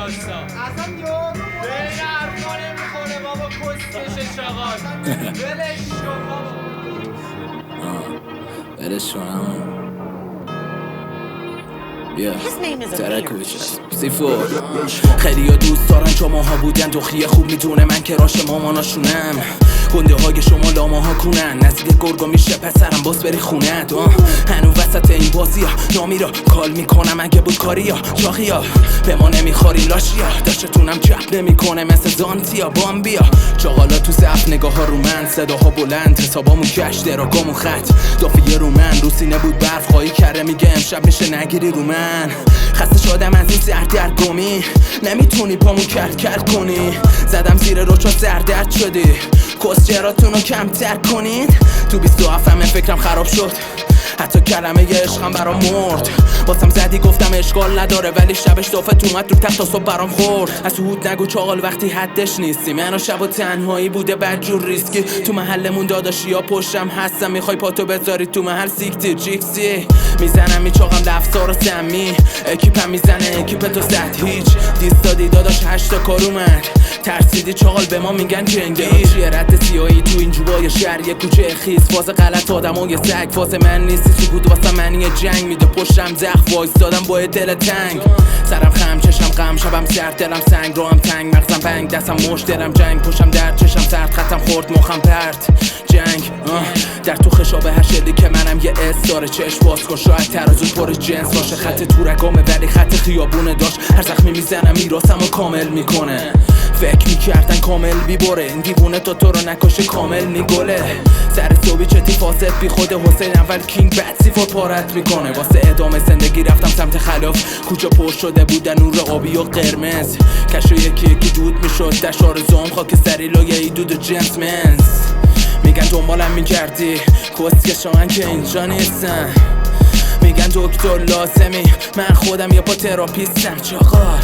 داستان اصلا یارو بین حرفا نمیخونه بابا کسکش چاقال ولش کن بابا ولش کن ترکوش سیفور خیلی ها دوست دارن شماها بودن دخیه خوب میدونه من که راش ماماناشونم گنده های شما لاماها کنن نزدیک گرگا میشه پسرم باز بری خونه هنو وسط این بازی ها نامی را کال میکنم اگه بود کاری ها شاخی ها به ما نمیخواری لاشی ها داشتتونم چپ نمیکنه مثل زانتیا بامبیا چاقالا تو صف نگاه ها رو من صداها بلند حسابامون کش دراگامون خط دافیه رو من رو سینه بود برف خواهی کره میگه امشب میشه نگیری رو من خسته شدم از این سردرگمی نمیتونی پامون کرد کنی زدم زیر روچا سردرد شدی کسچراتونو کمتر کنید تو 27 همه فکرم خراب شد حتی کلمه ی عشقم برام مرد واسم زدی گفتم اشکال نداره ولی شبش دافت اومد رو تخت تا صبح برام خورد از هود نگو چاقال وقتی حدش نیستی منو شب و تنهایی بوده بدجور ریسکی تو محلمون داداشی ها پشتم هستم میخوای پاتو بذاری تو محل سیکتی جیکسی میزنم میچاقم لفظا رو سمی اکیپم میزنه اکیپ تو زد هیچ دیستادی داداش 8 تا کار اومد ترسیدی چاقال به ما میگن جنگی چیه رد سیاهی تو این جوبای شهر یه کوچه خیس فاز غلط آدمای سگ فاز من نیستی سکوت واسه من یه جنگ میده پشتم زخ وایستادم با دل تنگ سرم خم چشم غم شبم سرد دلم سنگ رو هم تنگ مغزم بنگ دستم مش دلم جنگ پشتم در چشم سرد خطم خورد مخم پرت جنگ در تو خشابه هر شدی که منم یه اس داره چشم باز کن شاید ترازو پر جنس باشه خط تورگامه ولی خط خیابونه داشت هر زخمی میزنم میراسم و کامل میکنه فکر میکردن کامل بیبره این دیوونه تو رو نکشه کامل میگله سر صوبی چتی فاسد بی خود حسین اول کینگ بعد سیفور پارت میکنه واسه ادامه زندگی رفتم سمت خلاف کوچه پر شده بودن نور آبی و قرمز کشو یکی دود میشد دشار زوم خاک سری لایه دود و جنس منز میگن دنبالم میکردی کسکشا من که اینجا نیستم میگن دکتر لازمی من خودم یه پا تراپیستم چاقال